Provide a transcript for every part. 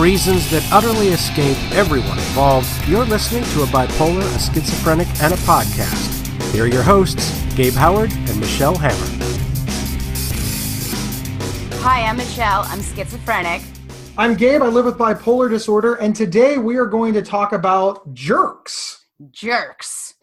reasons that utterly escape everyone involved, you're listening to a bipolar, a schizophrenic, and a podcast. Here are your hosts, Gabe Howard and Michelle Hammer. Hi, I'm Michelle. I'm schizophrenic. I'm Gabe. I live with bipolar disorder, and today we are going to talk about jerks. Jerks.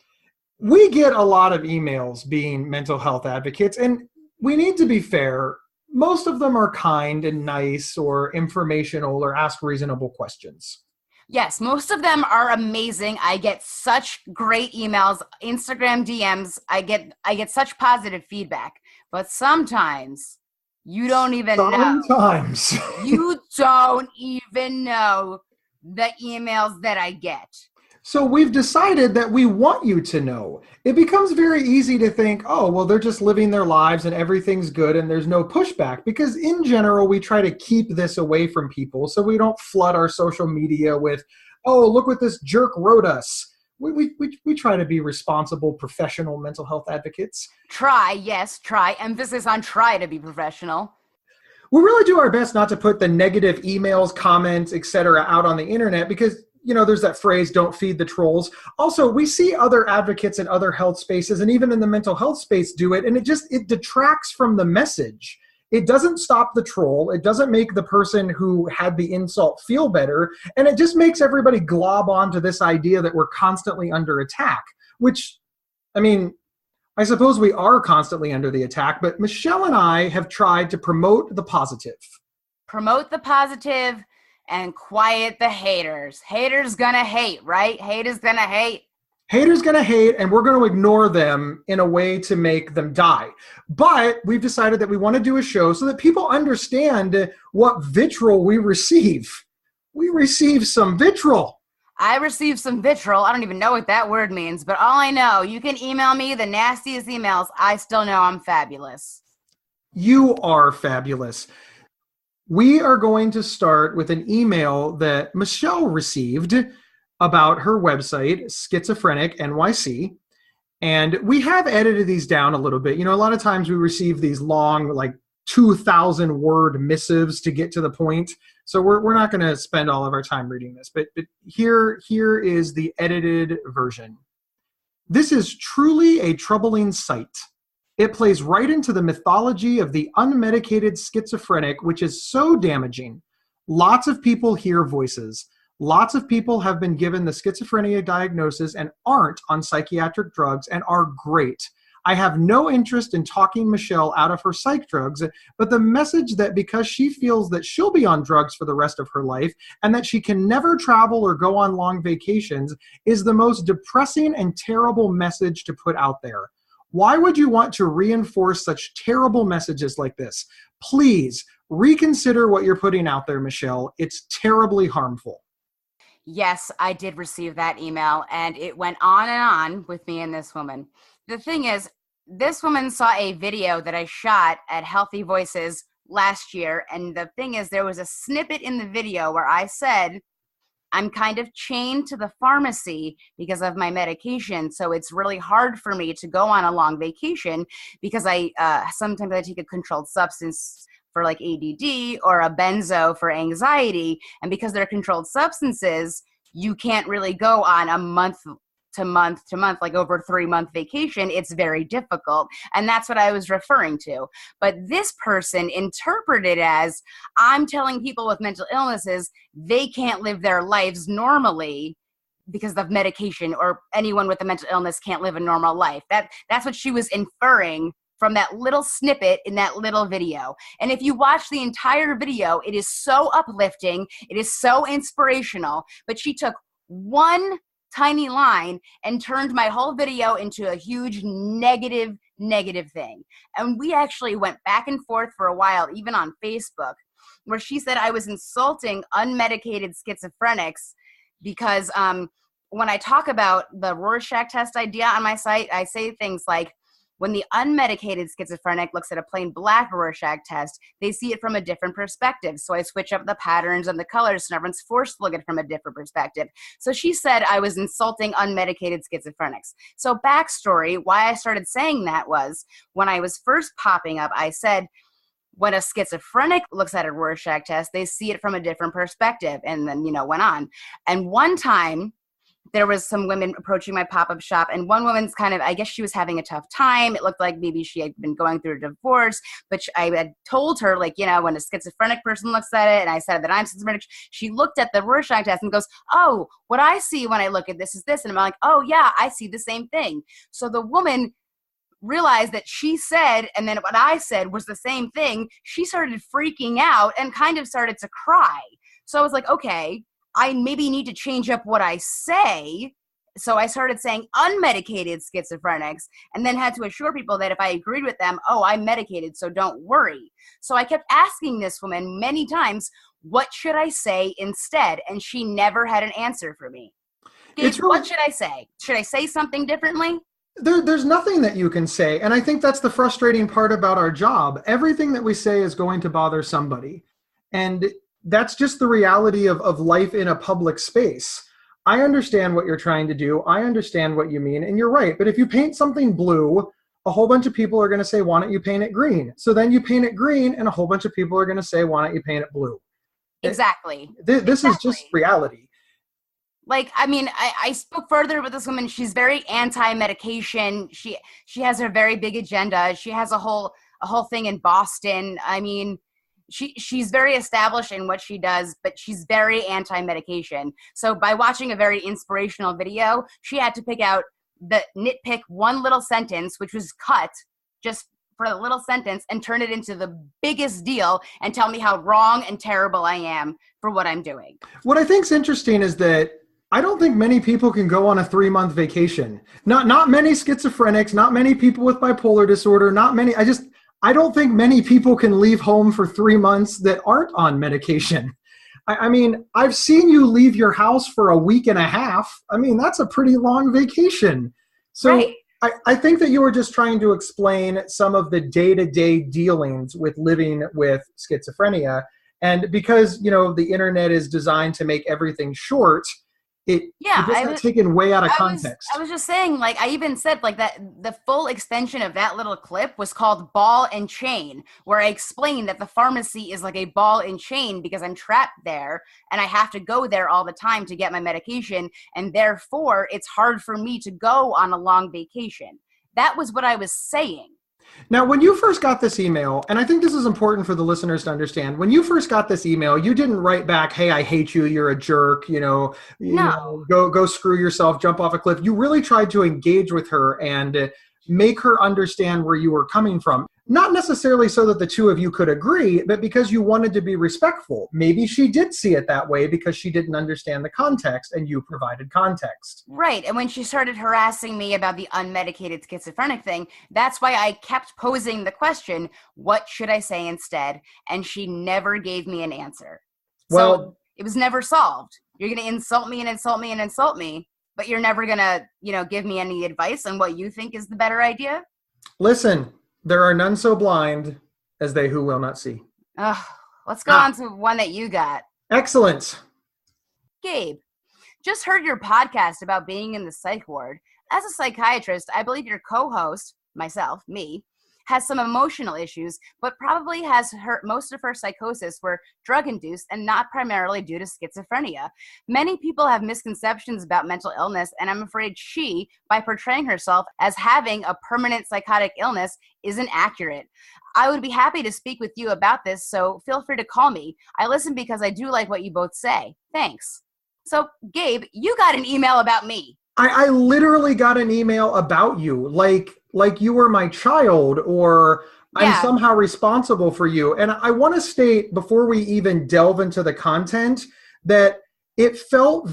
We get a lot of emails being mental health advocates, and we need to be fair. Most of them are kind and nice or informational or ask reasonable questions. Yes, most of them are amazing. I get such great emails, Instagram DMs. I get such positive feedback. But sometimes you don't even know. Sometimes. You don't even know the emails that I get. So we've decided that we want you to know. It becomes very easy to think, oh, well, they're just living their lives and everything's good and there's no pushback. Because in general, we try to keep this away from people so we don't flood our social media with, oh, look what this jerk wrote us. We try to be responsible, professional mental health advocates. Try, yes, try. Emphasis on try to be professional. We really do our best not to put the negative emails, comments, etc. out on the internet because, you know, there's that phrase, don't feed the trolls. Also, we see other advocates in other health spaces and even in the mental health space do it, and it detracts from the message. It doesn't stop the troll. It doesn't make the person who had the insult feel better, and it just makes everybody glob onto this idea that we're constantly under attack, which, I mean, I suppose we are constantly under the attack, but Michelle and I have tried to promote the positive. Promote the positive and quiet the haters. Haters gonna hate, right? Haters gonna hate. Haters gonna hate, and we're gonna ignore them in a way to make them die. But we've decided that we want to do a show so that people understand what vitriol we receive. We receive some vitriol. I received some vitriol. I don't even know what that word means, but all I know, you can email me the nastiest emails. I still know I'm fabulous. You are fabulous. We are going to start with an email that Michelle received about her website, Schizophrenic NYC. And we have edited these down a little bit. You know, a lot of times we receive these long, like 2,000 word missives to get to the point. So we're not going to spend all of our time reading this. But here is the edited version. This is truly a troubling sight. It plays right into the mythology of the unmedicated schizophrenic, which is so damaging. Lots of people hear voices. Lots of people have been given the schizophrenia diagnosis and aren't on psychiatric drugs and are great. I have no interest in talking Michelle out of her psych drugs, but the message that because she feels that she'll be on drugs for the rest of her life and that she can never travel or go on long vacations is the most depressing and terrible message to put out there. Why would you want to reinforce such terrible messages like this? Please reconsider what you're putting out there, Michelle. It's terribly harmful. Yes, I did receive that email, and it went on and on with me and this woman. The thing is, this woman saw a video that I shot at Healthy Voices last year, and the thing is, there was a snippet in the video where I said, I'm kind of chained to the pharmacy because of my medication, so it's really hard for me to go on a long vacation because sometimes I take a controlled substance for like ADD or a benzo for anxiety, and because they're controlled substances, you can't really go on a month to month, like over a 3-month vacation. It's very difficult. And that's what I was referring to. But this person interpreted as, I'm telling people with mental illnesses, they can't live their lives normally because of medication, or anyone with a mental illness can't live a normal life. That's what she was inferring from that little snippet in that little video. And if you watch the entire video, it is so uplifting. It is so inspirational. But she took one tiny line and turned my whole video into a huge negative thing. And we actually went back and forth for a while, even on Facebook, where she said I was insulting unmedicated schizophrenics because when I talk about the Rorschach test idea on my site, I say things like, when the unmedicated schizophrenic looks at a plain black Rorschach test, they see it from a different perspective. So I switch up the patterns and the colors so everyone's forced to look at it from a different perspective. So she said I was insulting unmedicated schizophrenics. So backstory, why I started saying that was when I was first popping up, I said, When a schizophrenic looks at a Rorschach test, they see it from a different perspective, and then, went on. And one time, there was some women approaching my pop-up shop, and one woman's I guess she was having a tough time. It looked like maybe she had been going through a divorce, but I had told her, when a schizophrenic person looks at it, and I said that I'm schizophrenic, she looked at the Rorschach test and goes, oh, what I see when I look at this is this. And I'm like, oh yeah, I see the same thing. So the woman realized that she said, and then what I said was the same thing. She started freaking out and kind of started to cry. So I was like, okay, I maybe need to change up what I say. So I started saying unmedicated schizophrenics, and then had to assure people that if I agreed with them, oh, I'm medicated, so don't worry. So I kept asking this woman many times, what should I say instead? And she never had an answer for me. What should I say? Should I say something differently? There's nothing that you can say. And I think that's the frustrating part about our job. Everything that we say is going to bother somebody. And that's just the reality of life in a public space. I understand what you're trying to do. I understand what you mean. And you're right. But if you paint something blue, a whole bunch of people are going to say, why don't you paint it green? So then you paint it green, and a whole bunch of people are going to say, why don't you paint it blue? Exactly. This is just reality. I spoke further with this woman. She's very anti-medication. She has her very big agenda. She has a whole thing in Boston. She's very established in what she does, but she's very anti-medication. So by watching a very inspirational video, she had to nitpick one little sentence, which was cut just for the little sentence, and turn it into the biggest deal and tell me how wrong and terrible I am for what I'm doing. What I think is interesting is that I don't think many people can go on a 3-month vacation. Not many schizophrenics, not many people with bipolar disorder, not many. I don't think many people can leave home for 3 months that aren't on medication. I've seen you leave your house for a week and a half. That's a pretty long vacation. So right. I think that you were just trying to explain some of the day-to-day dealings with living with schizophrenia. And because, the internet is designed to make everything short, it gets taken way out of context. I was just saying, I even said that the full extension of that little clip was called Ball and Chain, where I explained that the pharmacy is like a ball and chain because I'm trapped there and I have to go there all the time to get my medication, and therefore it's hard for me to go on a long vacation. That was what I was saying. Now, when you first got this email, and I think this is important for the listeners to understand, when you first got this email, you didn't write back, hey, I hate you, you're a jerk, No. Go screw yourself, jump off a cliff. You really tried to engage with her and make her understand where you were coming from. Not necessarily so that the two of you could agree, but because you wanted to be respectful. Maybe she did see it that way because she didn't understand the context and you provided context. Right. And when she started harassing me about the unmedicated schizophrenic thing, that's why I kept posing the question, what should I say instead? And she never gave me an answer. Well, so it was never solved. You're going to insult me and insult me and insult me, but you're never going to, give me any advice on what you think is the better idea? Listen. There are none so blind as they who will not see. Let's go on to one that you got. Excellent. Gabe, just heard your podcast about being in the psych ward. As a psychiatrist, I believe your co-host, me, has some emotional issues, but probably has most of her psychosis were drug-induced and not primarily due to schizophrenia. Many people have misconceptions about mental illness, and I'm afraid she, by portraying herself as having a permanent psychotic illness, isn't accurate. I would be happy to speak with you about this, so feel free to call me. I listen because I do like what you both say. Thanks. So, Gabe, you got an email about me. I literally got an email about you, like you were my child, or I'm somehow responsible for you. And I want to state, before we even delve into the content, that it felt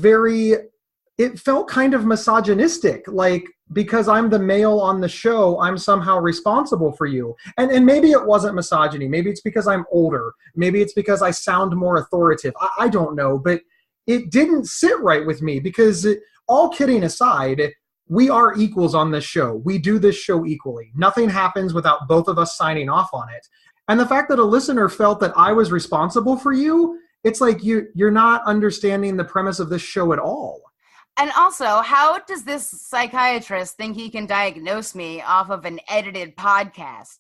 kind of misogynistic, like, because I'm the male on the show, I'm somehow responsible for you. And maybe it wasn't misogyny. Maybe it's because I'm older. Maybe it's because I sound more authoritative. I don't know, but it didn't sit right with me because all kidding aside, we are equals on this show. We do this show equally. Nothing happens without both of us signing off on it. And the fact that a listener felt that I was responsible for you, it's like you're not understanding the premise of this show at all. And also, how does this psychiatrist think he can diagnose me off of an edited podcast?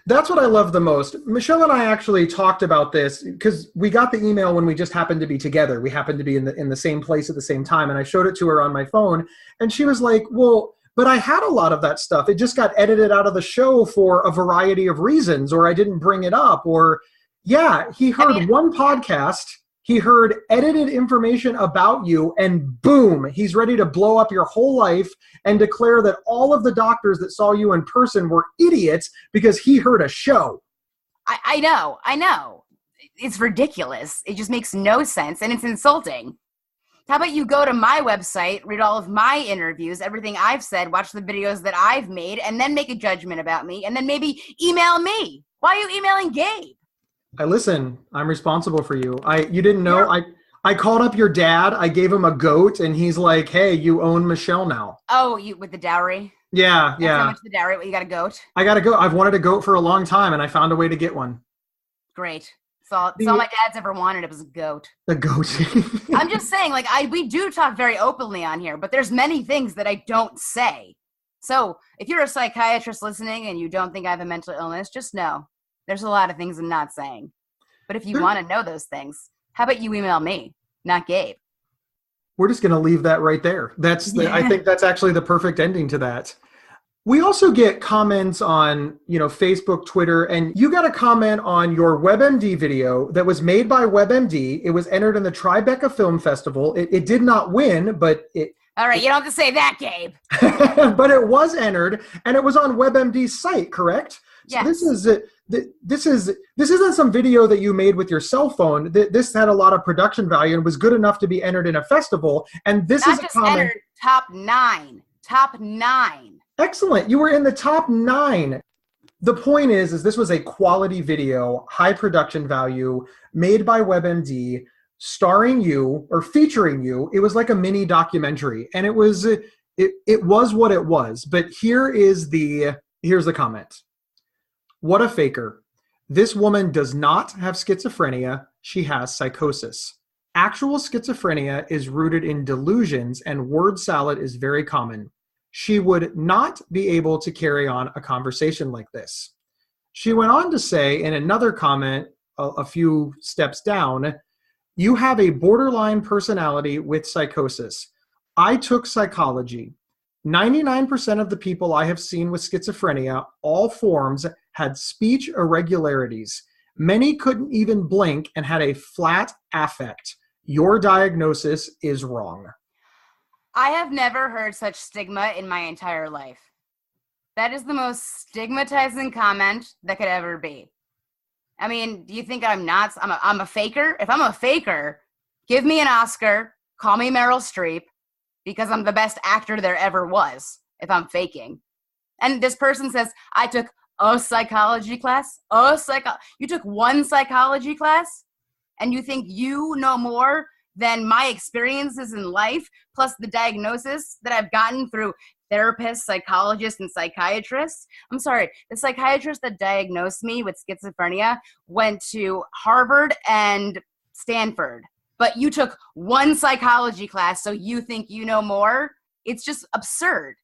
That's what I love the most. Michelle and I actually talked about this because we got the email when we just happened to be together. We happened to be in the same place at the same time, and I showed it to her on my phone, and she was like, well, but I had a lot of that stuff. It just got edited out of the show for a variety of reasons, or I didn't bring it up, or yeah, he heard one podcast, he heard edited information about you, and boom, he's ready to blow up your whole life and declare that all of the doctors that saw you in person were idiots because he heard a show. I know. It's ridiculous. It just makes no sense, and it's insulting. How about you go to my website, read all of my interviews, everything I've said, watch the videos that I've made, and then make a judgment about me, and then maybe email me. Why are you emailing Gabe? Listen, I'm responsible for you. You didn't know? I called up your dad. I gave him a goat, and he's like, hey, you own Michelle now. Oh, you with the dowry? Yeah. How much the dowry? What, you got a goat? I got a goat. I've wanted a goat for a long time, and I found a way to get one. Great. That's all my dad's ever wanted. It was a goat. A goat. I'm just saying, we do talk very openly on here, but there's many things that I don't say. So if you're a psychiatrist listening and you don't think I have a mental illness, just know there's a lot of things I'm not saying. But if you want to know those things, how about you email me, not Gabe? We're just going to leave that right there. I think that's actually the perfect ending to that. We also get comments on, Facebook, Twitter, and you got a comment on your WebMD video that was made by WebMD. It was entered in the Tribeca Film Festival. It did not win, but it... All right, you don't have to say that, Gabe. But it was entered, and it was on WebMD's site, correct? Yes. So this isn't some video that you made with your cell phone. This had a lot of production value and was good enough to be entered in a festival. And this Not is just a comment. Entered top 9. Top 9. Excellent. You were in the top 9. The point is this was a quality video, high production value, made by WebMD, starring you or featuring you. It was like a mini documentary, and it was what it was. But here's the comment. What a faker. This woman does not have schizophrenia. She has psychosis. Actual schizophrenia is rooted in delusions, and word salad is very common. She would not be able to carry on a conversation like this. She went on to say in another comment a few steps down, you have a borderline personality with psychosis. I took psychology. 99% of the people I have seen with schizophrenia, all forms, had speech irregularities. Many couldn't even blink and had a flat affect. Your diagnosis is wrong. I have never heard such stigma in my entire life. That is the most stigmatizing comment that could ever be. I mean, do you think I'm not? I'm a faker? If I'm a faker, give me an Oscar, call me Meryl Streep, because I'm the best actor there ever was if I'm faking. And this person says, I took a psychology class. You took one psychology class? And you think you know more than my experiences in life, plus the diagnosis that I've gotten through therapists, psychologists, and psychiatrists? I'm sorry, the psychiatrist that diagnosed me with schizophrenia went to Harvard and Stanford. But you took one psychology class, so you think you know more? It's just absurd.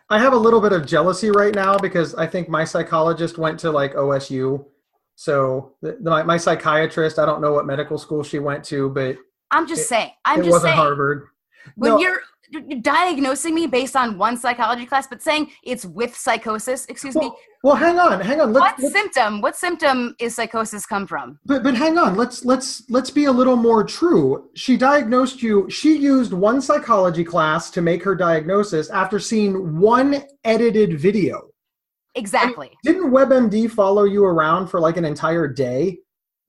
I have a little bit of jealousy right now because I think my psychologist went to like OSU. So my psychiatrist, I don't know what medical school she went to, but I'm just saying. It wasn't Harvard. When you're diagnosing me based on one psychology class, but saying it's with psychosis, excuse me. Well, hang on. What symptom is psychosis come from? But hang on. Let's be a little more true. She diagnosed you. She used one psychology class to make her diagnosis after seeing one edited video. Exactly. Didn't WebMD follow you around for like an entire day?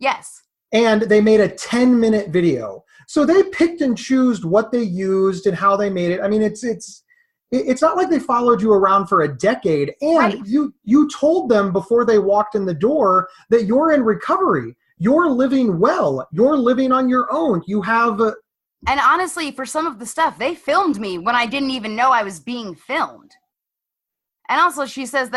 Yes. And they made a 10-minute video. So they picked and chose what they used and how they made it. I mean, it's not like they followed you around for a decade. And right. you told them before they walked in the door that you're in recovery. You're living well. You're living on your own. You have... And honestly, for some of the stuff, they filmed me when I didn't even know I was being filmed. And also she said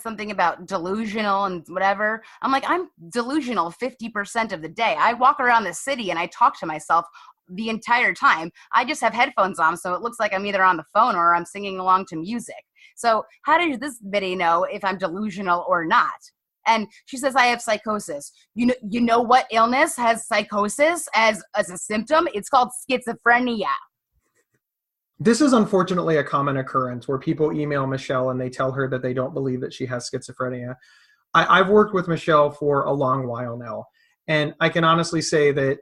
something about delusional and whatever. I'm like, I'm delusional 50% of the day. I walk around the city and I talk to myself the entire time. I just have headphones on, so it looks like I'm either on the phone or I'm singing along to music. So how does this video know if I'm delusional or not? And she says, I have psychosis. You know what illness has psychosis as a symptom? It's called schizophrenia. This is unfortunately a common occurrence where people email Michelle and they tell her that they don't believe that she has schizophrenia. I've worked with Michelle for a long while now, and I can honestly say that,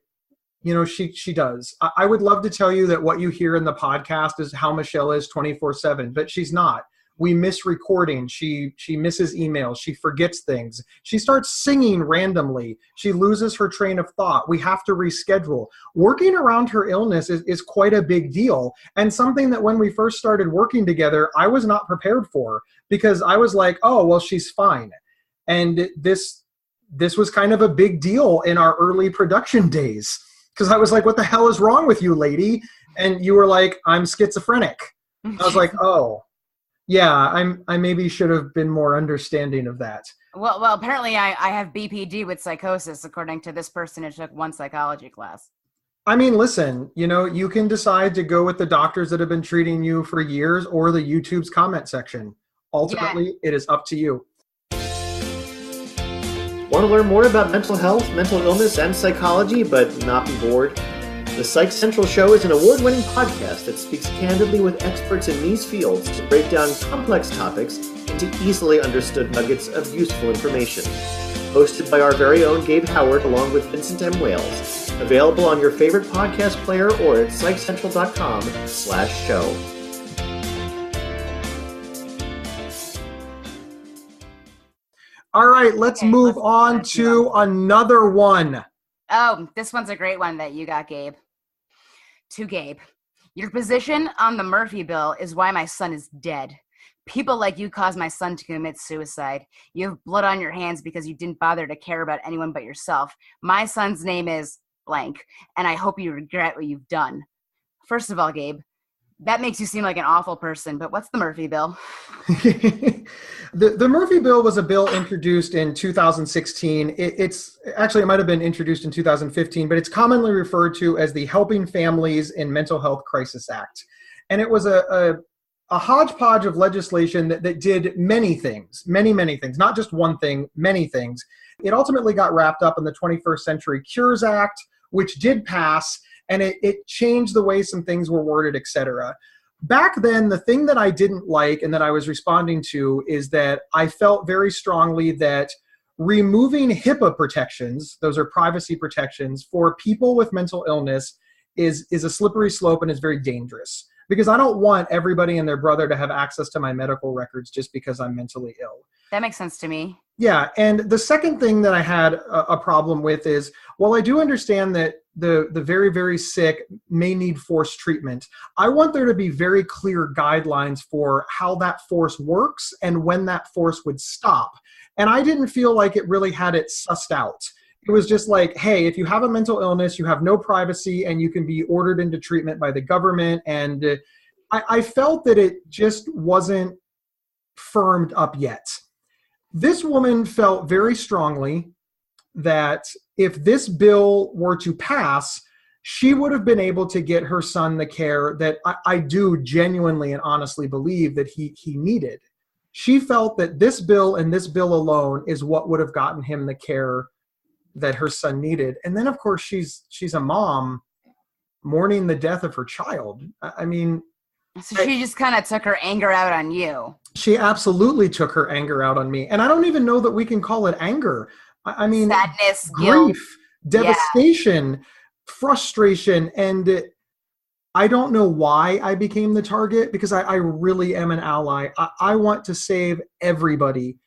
she does. I would love to tell you that what you hear in the podcast is how Michelle is 24/7, but she's not. We miss recording. She misses emails. She forgets things. She starts singing randomly. She loses her train of thought. We have to reschedule. Working around her illness is quite a big deal, and something that when we first started working together, I was not prepared for, because I was like, oh, well, she's fine. And this was kind of a big deal in our early production days, because I was like, what the hell is wrong with you, lady? And you were like, I'm schizophrenic. I was like, oh. Yeah, I maybe should have been more understanding of that. Well, apparently I have BPD with psychosis, according to this person who took one psychology class. I mean, listen, you can decide to go with the doctors that have been treating you for years or the YouTube's comment section. Ultimately, It is up to you. Want to learn more about mental health, mental illness, and psychology, but not be bored? The Psych Central Show is an award-winning podcast that speaks candidly with experts in these fields to break down complex topics into easily understood nuggets of useful information. Hosted by our very own Gabe Howard along with Vincent M. Wales. Available on your favorite podcast player or at psychcentral.com/show. All right, let's move on to another one. Oh, this one's a great one that you got, Gabe. To Gabe, your position on the Murphy Bill is why my son is dead. People like you caused my son to commit suicide. You have blood on your hands because you didn't bother to care about anyone but yourself. My son's name is blank, and I hope you regret what you've done. First of all, Gabe, that makes you seem like an awful person, but what's the Murphy Bill? The Murphy Bill was a bill introduced in 2016. It might have been introduced in 2015, but it's commonly referred to as the Helping Families in Mental Health Crisis Act. And it was a hodgepodge of legislation that did many things, many things, not just one thing, many things. It ultimately got wrapped up in the 21st Century Cures Act, which did pass, and it changed the way some things were worded, etc. Back then, the thing that I didn't like and that I was responding to is that I felt very strongly that removing HIPAA protections, those are privacy protections, for people with mental illness is a slippery slope and is very dangerous. Because I don't want everybody and their brother to have access to my medical records just because I'm mentally ill. That makes sense to me. Yeah, and the second thing that I had a problem with is, while I do understand that the very, very sick may need forced treatment, I want there to be very clear guidelines for how that force works and when that force would stop. And I didn't feel like it really had it sussed out. It was just like, hey, if you have a mental illness, you have no privacy and you can be ordered into treatment by the government. And I felt that it just wasn't firmed up yet. This woman felt very strongly that if this bill were to pass, she would have been able to get her son the care that I do genuinely and honestly believe that he needed. She felt that this bill and this bill alone is what would have gotten him the care that her son needed. And then, of course, she's a mom mourning the death of her child. I mean... So she just kind of took her anger out on you. She absolutely took her anger out on me. And I don't even know that we can call it anger. I mean... Sadness, grief, guilt, devastation, frustration. And I don't know why I became the target, because I really am an ally. I want to save everybody.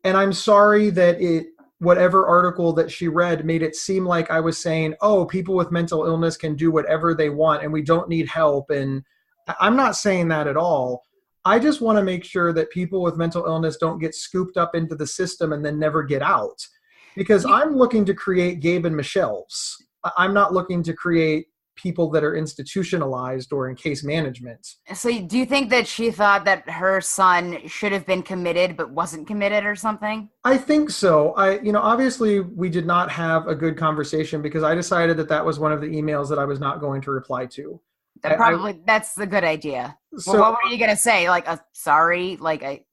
And I'm sorry that whatever article that she read made it seem like I was saying, oh, people with mental illness can do whatever they want and we don't need help. And I'm not saying that at all. I just want to make sure that people with mental illness don't get scooped up into the system and then never get out. Because I'm looking to create Gabe and Michelle's. I'm not looking to create people that are institutionalized or in case management. So do you think that she thought that her son should have been committed but wasn't committed or something? I think so. Obviously we did not have a good conversation because I decided that was one of the emails that I was not going to reply to. That's a good idea. So, what were you going to say? Like, sorry? Like,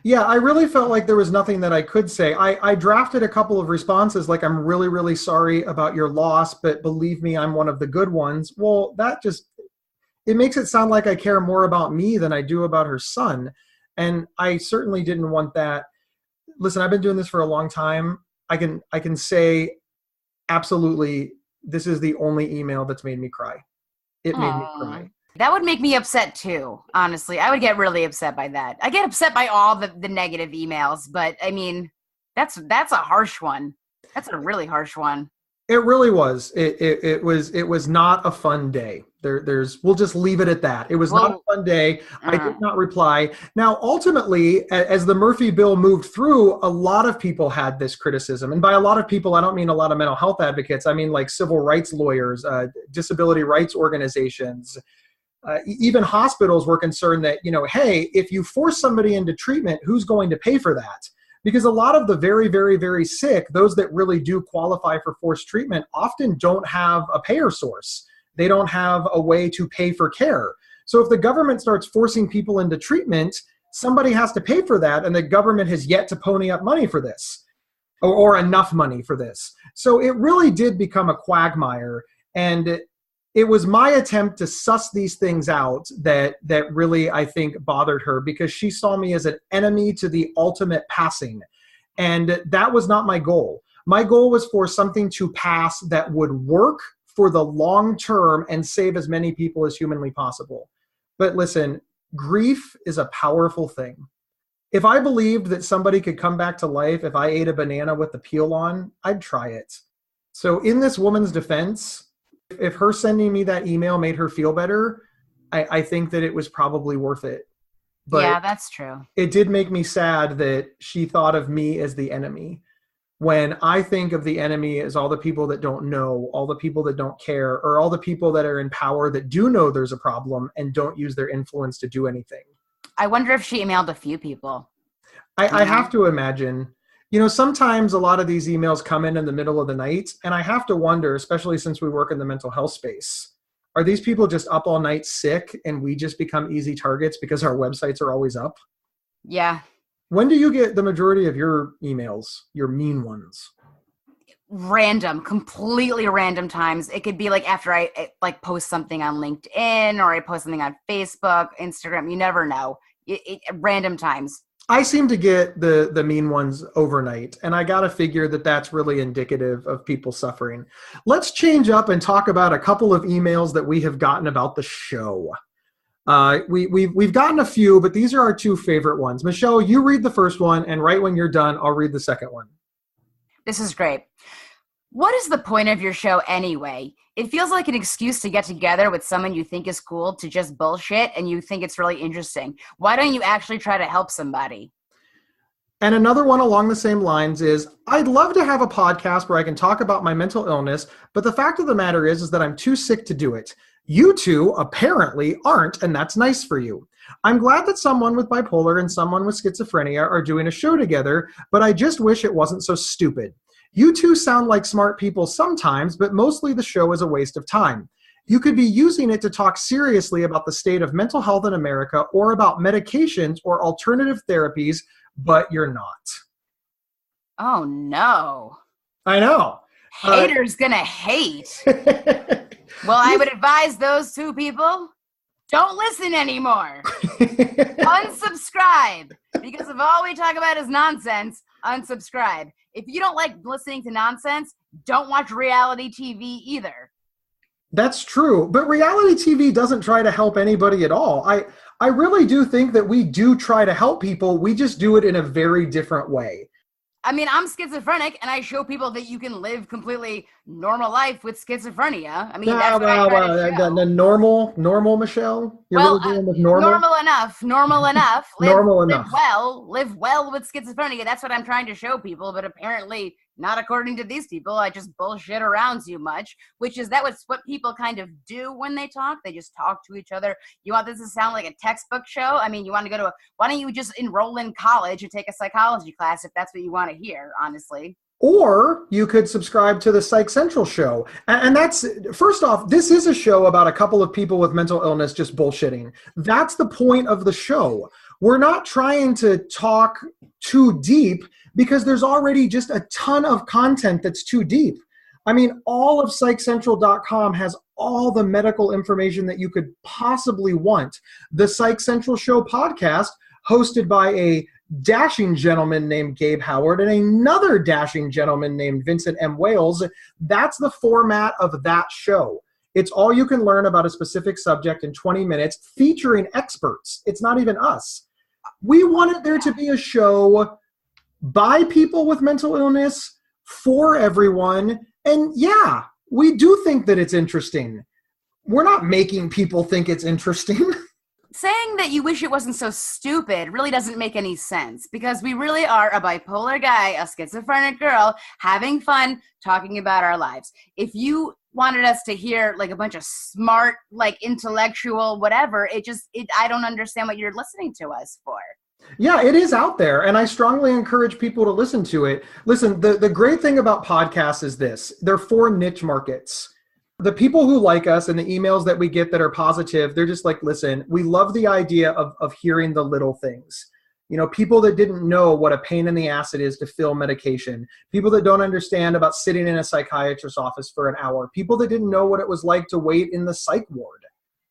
Yeah, I really felt like there was nothing that I could say. I drafted a couple of responses like, I'm really, really sorry about your loss, but believe me, I'm one of the good ones. Well, it makes it sound like I care more about me than I do about her son. And I certainly didn't want that. Listen, I've been doing this for a long time. I can say absolutely, this is the only email that's made me cry. It made me cry. That would make me upset too, honestly. I would get really upset by that. I get upset by all the negative emails, but I mean, that's a harsh one. That's a really harsh one. It really was. It was not a fun day. We'll just leave it at that. It was not a fun day. I did not reply. Now, ultimately, as the Murphy bill moved through, a lot of people had this criticism. And by a lot of people, I don't mean a lot of mental health advocates. I mean like civil rights lawyers, disability rights organizations, even hospitals were concerned that, hey, if you force somebody into treatment, who's going to pay for that? Because a lot of the very, very, very sick, those that really do qualify for forced treatment, often don't have a payer source. They don't have a way to pay for care. So if the government starts forcing people into treatment, somebody has to pay for that, and the government has yet to pony up money for this, or enough money for this. So it really did become a quagmire, and it was my attempt to suss these things out that really, I think, bothered her, because she saw me as an enemy to the ultimate passing. And that was not my goal. My goal was for something to pass that would work for the long term and save as many people as humanly possible. But listen, grief is a powerful thing. If I believed that somebody could come back to life if I ate a banana with the peel on, I'd try it. So in this woman's defense, if her sending me that email made her feel better, I think that it was probably worth it. But yeah, that's true. It did make me sad that she thought of me as the enemy, when I think of the enemy as all the people that don't know, all the people that don't care, or all the people that are in power that do know there's a problem and don't use their influence to do anything. I wonder if she emailed a few people. I have to imagine. Sometimes a lot of these emails come in the middle of the night, and I have to wonder, especially since we work in the mental health space, are these people just up all night sick and we just become easy targets because our websites are always up? Yeah. When do you get the majority of your emails, your mean ones? Random, completely random times. It could be like after I post something on LinkedIn, or I post something on Facebook, Instagram. You never know. Random times. I seem to get the mean ones overnight, and I got to figure that that's really indicative of people suffering. Let's change up and talk about a couple of emails that we have gotten about the show. We've gotten a few, but these are our two favorite ones. Michelle, you read the first one, and right when you're done, I'll read the second one. This is great. What is the point of your show anyway? It feels like an excuse to get together with someone you think is cool to just bullshit and you think it's really interesting. Why don't you actually try to help somebody? And another one along the same lines is, I'd love to have a podcast where I can talk about my mental illness, but the fact of the matter is that I'm too sick to do it. You two apparently aren't, and that's nice for you. I'm glad that someone with bipolar and someone with schizophrenia are doing a show together, but I just wish it wasn't so stupid. You two sound like smart people sometimes, but mostly the show is a waste of time. You could be using it to talk seriously about the state of mental health in America, or about medications or alternative therapies, but you're not. Oh, no. I know. Haters gonna hate. Well, I would advise those two people, don't listen anymore. Unsubscribe. Because if all we talk about is nonsense, unsubscribe. If you don't like listening to nonsense, don't watch reality TV either. That's true. But reality TV doesn't try to help anybody at all. I really do think that we do try to help people. We just do it in a very different way. I mean, I'm schizophrenic, and I show people that you can live completely normal life with schizophrenia. I mean, that's what I try to show. The normal Michelle? You're really dealing with normal? Normal enough. Normal enough. Live well with schizophrenia. That's what I'm trying to show people, but apparently not according to these people. I just bullshit around too much, that's what people kind of do when they talk. They just talk to each other. You want this to sound like a textbook show? I mean, why don't you just enroll in college and take a psychology class if that's what you want to hear, honestly? Or you could subscribe to the Psych Central show. And that's, first off, this is a show about a couple of people with mental illness just bullshitting. That's the point of the show. We're not trying to talk too deep because there's already just a ton of content that's too deep. I mean, all of PsychCentral.com has all the medical information that you could possibly want. The Psych Central Show podcast, hosted by a dashing gentleman named Gabe Howard and another dashing gentleman named Vincent M. Wales, that's the format of that show. It's all you can learn about a specific subject in 20 minutes, featuring experts. It's not even us. We wanted there to be a show by people with mental illness, for everyone. And yeah, we do think that it's interesting. We're not making people think it's interesting. Saying that you wish it wasn't so stupid really doesn't make any sense, because we really are a bipolar guy, a schizophrenic girl, having fun, talking about our lives. If you wanted us to hear like a bunch of smart, like intellectual, whatever, I don't understand what you're listening to us for. Yeah, it is out there, and I strongly encourage people to listen to it. Listen, the great thing about podcasts is this. They're for niche markets. The people who like us and the emails that we get that are positive, they're just like, listen, we love the idea of hearing the little things. You know, people that didn't know what a pain in the ass it is to fill medication. People that don't understand about sitting in a psychiatrist's office for an hour. People that didn't know what it was like to wait in the psych ward.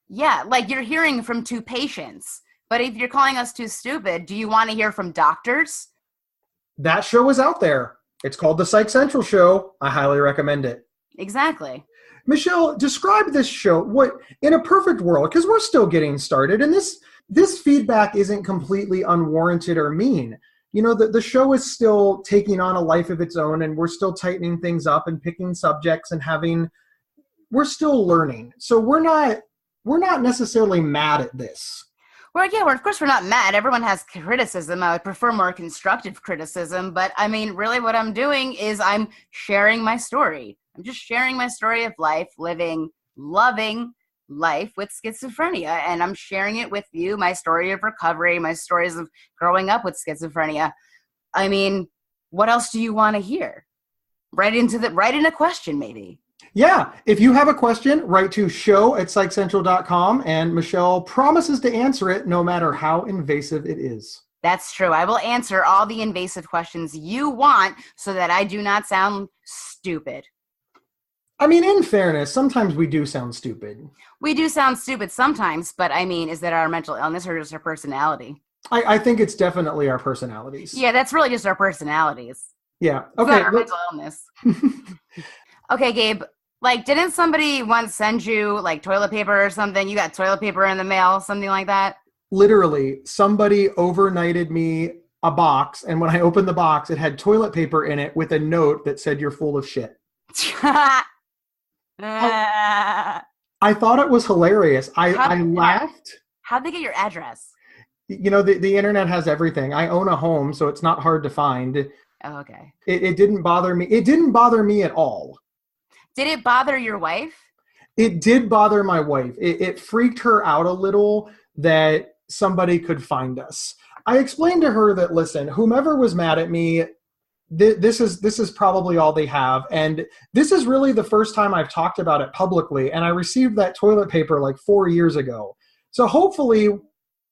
Yeah, like you're hearing from two patients. But if you're calling us too stupid, do you want to hear from doctors? That show is out there. It's called the Psych Central Show. I highly recommend it. Exactly. Michelle, describe this show. What in a perfect world, because we're still getting started, and this feedback isn't completely unwarranted or mean. You know, the show is still taking on a life of its own, and we're still tightening things up and picking subjects and we're still learning. So we're not necessarily mad at this. Well, yeah, of course we're not mad. Everyone has criticism. I would prefer more constructive criticism. But I mean, really what I'm doing is I'm sharing my story. I'm just sharing my story of life, living, loving life with schizophrenia. And I'm sharing it with you, my story of recovery, my stories of growing up with schizophrenia. I mean, what else do you want to hear? Write in a question, maybe. Yeah, if you have a question, write to show@psychcentral.com, and Michelle promises to answer it no matter how invasive it is. That's true. I will answer all the invasive questions you want so that I do not sound stupid. I mean, in fairness, sometimes we do sound stupid. We do sound stupid sometimes, but I mean, is that our mental illness or just our personality? I think it's definitely our personalities. Yeah, that's really just our personalities. Yeah. It's Okay. not our mental illness. Okay, Gabe. Like, didn't somebody once send you, like, toilet paper or something? You got toilet paper in the mail, something like that? Literally, somebody overnighted me a box, and when I opened the box, it had toilet paper in it with a note that said, "You're full of shit." I thought it was hilarious. I laughed. How'd they get your address? You know, the internet has everything. I own a home, so it's not hard to find. Oh, okay. It didn't bother me. It didn't bother me at all. Did it bother your wife? It did bother my wife. It freaked her out a little that somebody could find us. I explained to her that, listen, whomever was mad at me, this is probably all they have. And this is really the first time I've talked about it publicly. And I received that toilet paper like 4 years ago. So hopefully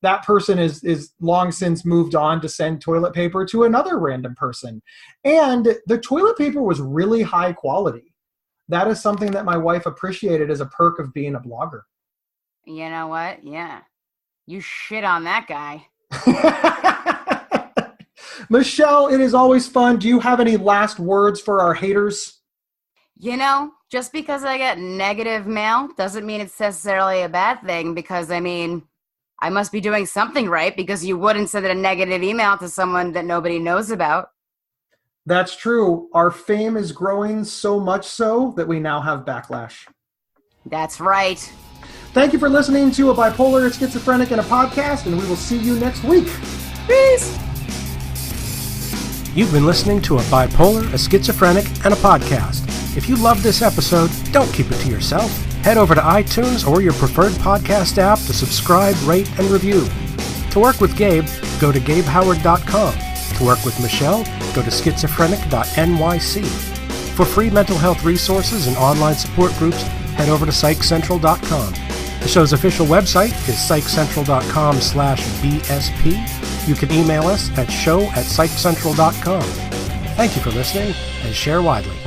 that person is long since moved on to send toilet paper to another random person. And the toilet paper was really high quality. That is something that my wife appreciated as a perk of being a blogger. You know what? Yeah. You shit on that guy. Michelle, it is always fun. Do you have any last words for our haters? You know, just because I get negative mail doesn't mean it's necessarily a bad thing, because, I mean, I must be doing something right, because you wouldn't send a negative email to someone that nobody knows about. That's true. Our fame is growing so much so that we now have backlash. That's right. Thank you for listening to A Bipolar, a Schizophrenic, and a Podcast, and we will see you next week. Peace! You've been listening to A Bipolar, a Schizophrenic, and a Podcast. If you loved this episode, don't keep it to yourself. Head over to iTunes or your preferred podcast app to subscribe, rate, and review. To work with Gabe, go to gabehoward.com. To work with Michelle, go to schizophrenic.nyc. For free mental health resources and online support groups, head over to psychcentral.com. The show's official website is psychcentral.com/BSP. You can email us at show@psychcentral.com. Thank you for listening, and share widely.